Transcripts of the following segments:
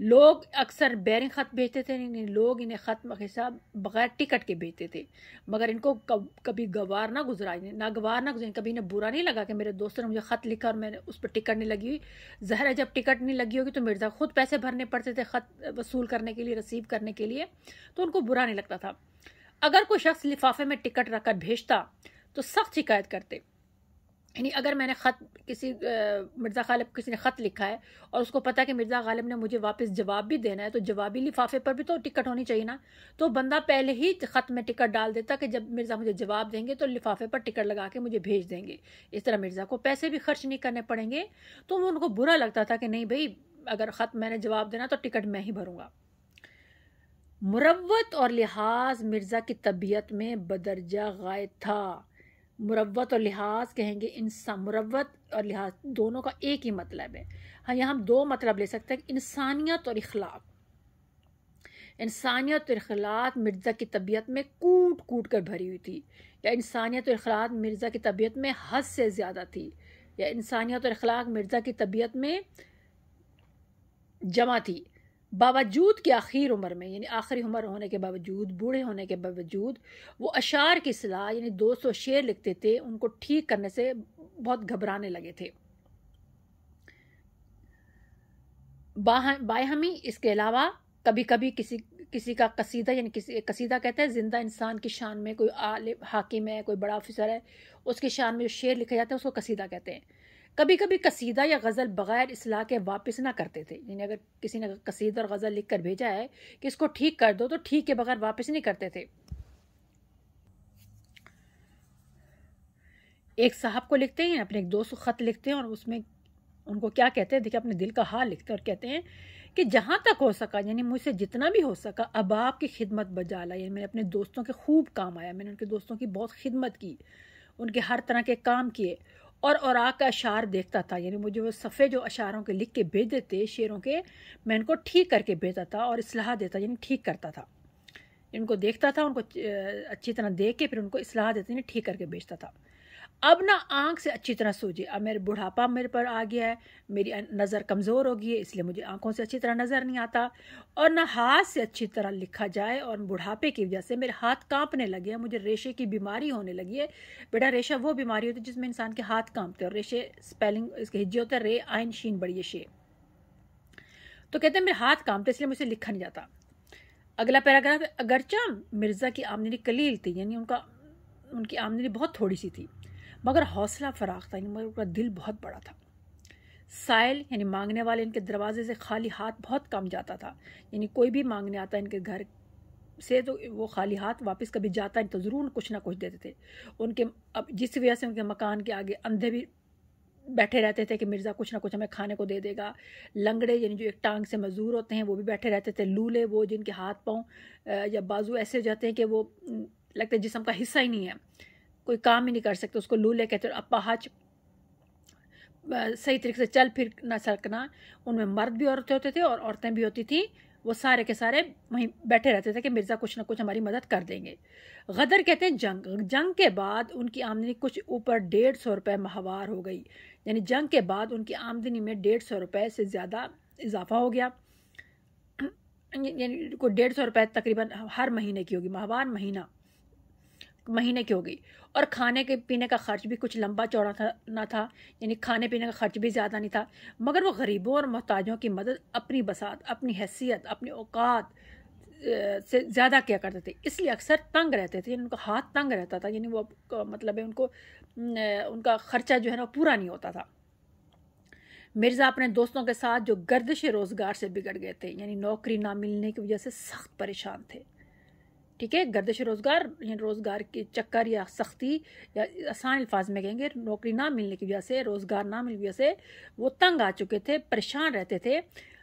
لوگ اکثر بیرنگ خط بھیجتے تھے، لوگ انہیں خط حساب بغیر ٹکٹ کے بھیجتے تھے، مگر ان کو کبھی گوار نہ گزرا، ناگوار نہ گزرا، کبھی انہیں برا نہیں لگا کہ میرے دوستوں نے مجھے خط لکھا اور میں نے اس پہ ٹکٹ نہیں لگی ہوئی۔ ظاہر ہے جب ٹکٹ نہیں لگی ہوگی تو مرزا خود پیسے بھرنے پڑتے تھے خط وصول کرنے کے لیے، ریسیو کرنے کے لیے، تو ان کو برا نہیں لگتا تھا۔ اگر کوئی شخص لفافے میں ٹکٹ رکھ کر بھیجتا تو سخت شکایت کرتے، یعنی اگر میں نے خط مرزا غالب کسی نے خط لکھا ہے اور اس کو پتا کہ مرزا غالب نے مجھے واپس جواب بھی دینا ہے، تو جوابی لفافے پر بھی تو ٹکٹ ہونی چاہیے نا، تو بندہ پہلے ہی خط میں ٹکٹ ڈال دیتا کہ جب مرزا مجھے جواب دیں گے تو لفافے پر ٹکٹ لگا کے مجھے بھیج دیں گے، اس طرح مرزا کو پیسے بھی خرچ نہیں کرنے پڑیں گے۔ تو ان کو برا لگتا تھا کہ نہیں بھائی، اگر خط میں نے جواب دینا تو ٹکٹ میں ہی بھروں گا۔ مروت اور لحاظ مرزا کی طبیعت میں بدرجہ غائب تھا۔ مروت اور لحاظ کہیں گے انسان، مروت اور لحاظ دونوں کا ایک ہی مطلب ہے، ہاں یہاں ہم دو مطلب لے سکتے ہیں، انسانیت اور اخلاق۔ انسانیت اور اخلاق مرزا کی طبیعت میں کوٹ کوٹ کر بھری ہوئی تھی، یا انسانیت اور اخلاق مرزا کی طبیعت میں حد سے زیادہ تھی، یا انسانیت اور اخلاق مرزا کی طبیعت میں جمع تھی۔ باوجود کہ آخر عمر میں، یعنی آخری عمر ہونے کے باوجود، بوڑھے ہونے کے باوجود، وہ اشعار کی اصلاح یعنی 200 شعر لکھتے تھے، ان کو ٹھیک کرنے سے بہت گھبرانے لگے تھے۔ باہمی اس کے علاوہ کبھی کبھی کسی کا قصیدہ، یعنی کسی قصیدہ کہتے ہیں زندہ انسان کی شان میں، کوئی عالم حاکم ہے، کوئی بڑا افسر ہے، اس کی شان میں جو شعر لکھا جاتا ہے اس کو قصیدہ کہتے ہیں۔ کبھی کبھی قصیدہ یا غزل بغیر اصلاح کے واپس نہ کرتے تھے، یعنی اگر کسی نے قصیدہ اور غزل لکھ کر بھیجا ہے کہ اس کو ٹھیک کر دو تو ٹھیک کے بغیر واپس نہیں کرتے تھے۔ ایک صاحب کو لکھتے ہیں، اپنے ایک دوست کو خط لکھتے ہیں، اور اس میں ان کو کیا کہتے ہیں، دیکھیں اپنے دل کا حال لکھتے ہیں اور کہتے ہیں کہ جہاں تک ہو سکا، یعنی مجھ سے جتنا بھی ہو سکا، اب آپ کی خدمت بجالا، یعنی میں نے اپنے دوستوں کے خوب کام آیا، میں نے ان کے دوستوں کی بہت خدمت کی، ان کے ہر طرح کے کام کیے، اور اوراق کا اشعار دیکھتا تھا، یعنی مجھے وہ صفحے جو اشعاروں کے لکھ کے بھیجتے تھے شعروں کے، میں ان کو ٹھیک کر کے بھیجتا تھا اور اصلاح دیتا، یعنی ٹھیک کرتا تھا، ان کو دیکھتا تھا، ان کو اچھی طرح دیکھ کے پھر ان کو اصلاح دیتا، یعنی ٹھیک کر کے بھیجتا تھا۔ اب نہ آنکھ سے اچھی طرح سوجے، اب میرے بڑھاپا میرے پر آ گیا ہے، میری نظر کمزور ہو گئی ہے، اس لیے مجھے آنکھوں سے اچھی طرح نظر نہیں آتا، اور نہ ہاتھ سے اچھی طرح لکھا جائے، اور بڑھاپے کی وجہ سے میرے ہاتھ کانپنے لگے ہیں، مجھے ریشے کی بیماری ہونے لگی ہے۔ بیٹا ریشہ وہ بیماری ہوتی ہے جس میں انسان کے ہاتھ کانپتے ہیں، اور ریشے سپیلنگ اس کے ہجے ہوتا ہے رے آئن شین بڑی شے، تو کہتے ہیں میرے ہاتھ کانپتے اس لیے مجھے لکھا نہیں جاتا۔ اگلا پیراگراف ہے، اگرچہ مرزا کی آمدنی قلیل تھی، یعنی ان کی آمدنی بہت تھوڑی سی تھی، مگر حوصلہ فراخ تھا، یعنی مگر ان کا دل بہت بڑا تھا۔ سائل یعنی مانگنے والے ان کے دروازے سے خالی ہاتھ بہت کم جاتا تھا، یعنی کوئی بھی مانگنے آتا ان کے گھر سے تو وہ خالی ہاتھ واپس کبھی جاتا نہیں، تو ضرور کچھ نہ کچھ دیتے تھے۔ ان کے اب جس وجہ سے ان کے مکان کے آگے اندھے بھی بیٹھے رہتے تھے کہ مرزا کچھ نہ کچھ ہمیں کھانے کو دے دے گا، لنگڑے یعنی جو ایک ٹانگ سے مزدور ہوتے ہیں وہ بھی بیٹھے رہتے تھے، لولے وہ جن کے ہاتھ پاؤں یا بازو ایسے ہو جاتے ہیں کہ وہ لگتے ہیں جسم کا حصہ ہی نہیں ہے، کوئی کام ہی نہیں کر سکتے، اس کو لولے کہتے ہیں۔ اپاہج صحیح طریقے سے چل پھر نہ سکنا، ان میں مرد بھی عورتیں ہوتے تھے اور عورتیں بھی ہوتی تھیں، وہ سارے کے سارے وہیں بیٹھے رہتے تھے کہ مرزا کچھ نہ کچھ ہماری مدد کر دیں گے۔ غدر کہتے ہیں جنگ کے بعد ان کی آمدنی کچھ اوپر 150 روپے ماہوار ہو گئی، یعنی جنگ کے بعد ان کی آمدنی میں 150 روپے سے زیادہ اضافہ ہو گیا، یعنی کوئی 150 روپے تقریباً ہر مہینے کی ہوگی، ماہوار مہینے کی ہوگی، اور کھانے کے پینے کا خرچ بھی کچھ لمبا چوڑا نہ تھا، یعنی کھانے پینے کا خرچ بھی زیادہ نہیں تھا، مگر وہ غریبوں اور محتاجوں کی مدد اپنی بساط، اپنی حیثیت، اپنی اوقات سے زیادہ کیا کرتے تھے، اس لیے اکثر تنگ رہتے تھے، ان کا ہاتھ تنگ رہتا تھا، یعنی وہ مطلب ہے ان کا خرچہ جو ہے نا پورا نہیں ہوتا تھا۔ مرزا اپنے دوستوں کے ساتھ جو گردش روزگار سے بگڑ گئے تھے، یعنی نوکری نہ ملنے کی وجہ سے سخت پریشان تھے، ٹھیک ہے، گردش روزگار یعنی روزگار کی چکر یا سختی، یا آسان الفاظ میں کہیں گے نوکری نہ ملنے کی وجہ سے، روزگار نہ ملنے کی وجہ سے وہ تنگ آ چکے تھے، پریشان رہتے تھے،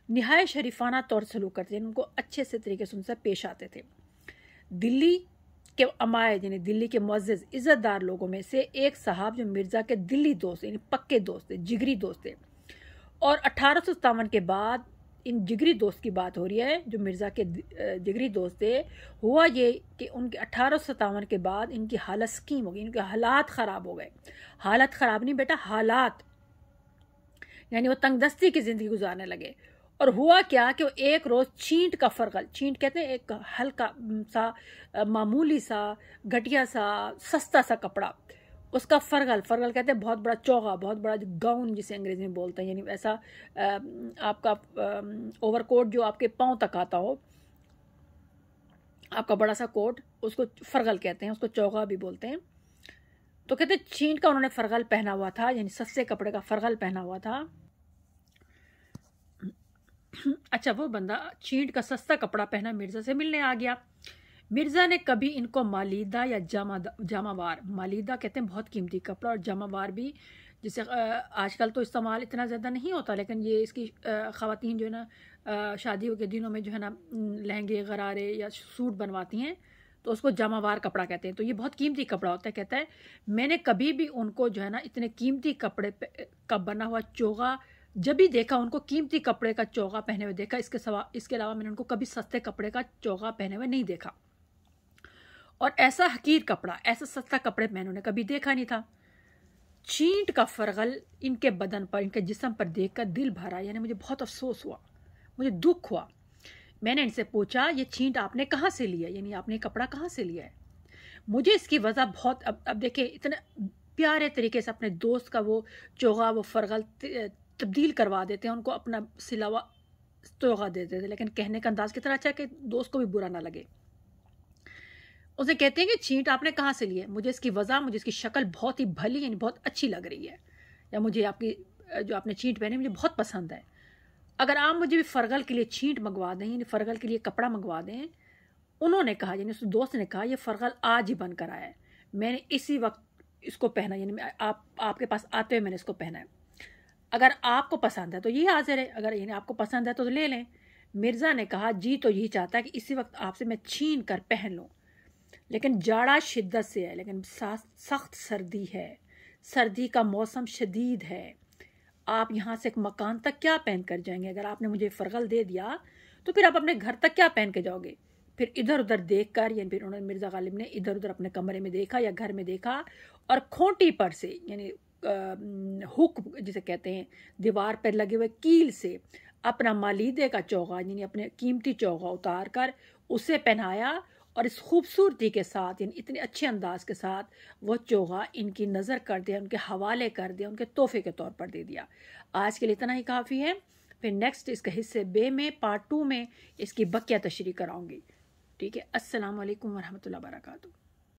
نہایت شریفانہ طور سلوک کرتے تھے، ان کو اچھے سے طریقے سے ان سے پیش آتے تھے۔ دلی کے عمائد یعنی دلی کے معزز عزت دار لوگوں میں سے ایک صاحب جو مرزا کے دلی دوست یعنی پکے دوست تھے، جگری دوست تھے، اور 1857 کے بعد ان جگری دوست کی بات ہو رہی ہے جو مرزا کے جگری دوست تھے، ہوا یہ کہ ان کے 1857 کے بعد ان کی حالت سکیم ہو گئی، ان کے حالات خراب ہو گئے، حالت خراب نہیں بیٹا، حالات، یعنی وہ تنگ دستی کی زندگی گزارنے لگے، اور ہوا کیا کہ وہ ایک روز چینٹ کا فرغل، چینٹ کہتے ہیں ایک ہلکا سا معمولی سا گھٹیا سا سستا سا کپڑا، اس کا فرغل کہتے ہیں بہت بڑا چوغا، بہت بڑا گاؤن جسے انگریزی میں بولتے ہیں، یعنی ایسا آپ کا اوور کوٹ جو آپ کے پاؤں تک آتا ہو، آپ کا بڑا سا کوٹ، اس کو فرغل کہتے ہیں، اس کو چوغا بھی بولتے ہیں۔ تو کہتے ہیں چینٹ کا انہوں نے فرغل پہنا ہوا تھا، یعنی سستے کپڑے کا فرغل پہنا ہوا تھا۔ اچھا، وہ بندہ چینٹ کا سستا کپڑا پہنا مرزا سے ملنے آ گیا۔ مرزا نے کبھی ان کو مالیدہ یا جامہ وار، مالیدہ کہتے ہیں بہت قیمتی کپڑا، اور جامہ وار بھی جسے آج کل تو استعمال اتنا زیادہ نہیں ہوتا، لیکن یہ اس کی خواتین جو ہے نا شادیوں کے دنوں میں جو ہے نا لہنگے غرارے یا سوٹ بنواتی ہیں تو اس کو جامہ وار کپڑا کہتے ہیں، تو یہ بہت قیمتی کپڑا ہوتا ہے۔ کہتا ہے میں نے کبھی بھی ان کو جو ہے نا اتنے قیمتی کپڑے کا بنا ہوا چوغا جب بھی دیکھا، ان کو قیمتی کپڑے کا چوغا پہنے ہوئے دیکھا، اس کے علاوہ میں نے ان کو کبھی سستے کپڑے کا چوغا پہنے ہوئے نہیں دیکھا، اور ایسا حقیر کپڑا، ایسا سستا کپڑے میں نے کبھی دیکھا نہیں تھا۔ چینٹ کا فرغل ان کے بدن پر، ان کے جسم پر دیکھ کر دل بھرا، یعنی مجھے بہت افسوس ہوا، مجھے دکھ ہوا۔ میں نے ان سے پوچھا یہ چینٹ آپ نے کہاں سے لیا، یعنی آپ نے کپڑا کہاں سے لیا ہے؟ مجھے اس کی وجہ بہت، اب دیکھیں اتنے پیارے طریقے سے اپنے دوست کا وہ چوغا، وہ فرغل تبدیل کروا دیتے ہیں، ان کو اپنا سلا ہوا چوغا دے دیتے، لیکن کہنے کا انداز کتنا اچھا ہے کہ دوست کو بھی برا نہ لگے۔ اسے کہتے ہیں کہ چینٹ آپ نے کہاں سے لی ہے؟ مجھے اس کی وجہ، مجھے اس کی شکل بہت ہی بھلی، یعنی بہت اچھی لگ رہی ہے، یا مجھے آپ کی جو آپ نے چینٹ پہنے مجھے بہت پسند ہے۔ اگر آپ مجھے بھی فرغل کے لیے چینٹ منگوا دیں، یعنی فرغل کے لیے کپڑا منگوا دیں۔ انہوں نے کہا، یعنی اس دوست نے کہا یہ فرغل آج ہی بن کر آیا ہے، میں نے اسی وقت اس کو پہنا، یعنی آپ کے پاس آتے ہوئے میں نے اس کو پہنا ہے، اگر آپ کو پسند ہے تو یہ حاضر ہے، اگر یعنی آپ کو پسند ہے تو لے لیں۔ مرزا نے کہا جی تو یہی چاہتا ہے کہ اسی وقت آپ سے میں چھین کر پہن لوں، لیکن جاڑا شدت سے ہے، لیکن سخت سردی ہے، سردی کا موسم شدید ہے، آپ یہاں سے ایک مکان تک کیا پہن کر جائیں گے؟ اگر آپ نے مجھے فرغل دے دیا تو پھر آپ اپنے گھر تک کیا پہن کے جاؤ گے؟ پھر ادھر ادھر دیکھ کر، یعنی پھر انہوں نے مرزا غالب نے ادھر ادھر اپنے کمرے میں دیکھا یا گھر میں دیکھا، اور کھونٹی پر سے، یعنی ہک جسے کہتے ہیں دیوار پر لگے ہوئے کیل سے اپنا مالیدے کا چوغا، یعنی اپنے قیمتی چوغا اتار کر اسے پہنایا، اور اس خوبصورتی کے ساتھ، یعنی اتنے اچھے انداز کے ساتھ وہ چوغا ان کی نظر کر دیا، ان کے حوالے کر دیا، ان کے تحفے کے طور پر دے دیا۔ آج کے لیے اتنا ہی کافی ہے، پھر نیکسٹ اس کا حصے بے میں پارٹ 2 میں اس کی بقیہ تشریح کراؤں گی۔ ٹھیک ہے، السلام علیکم ورحمۃ اللہ وبرکاتہ۔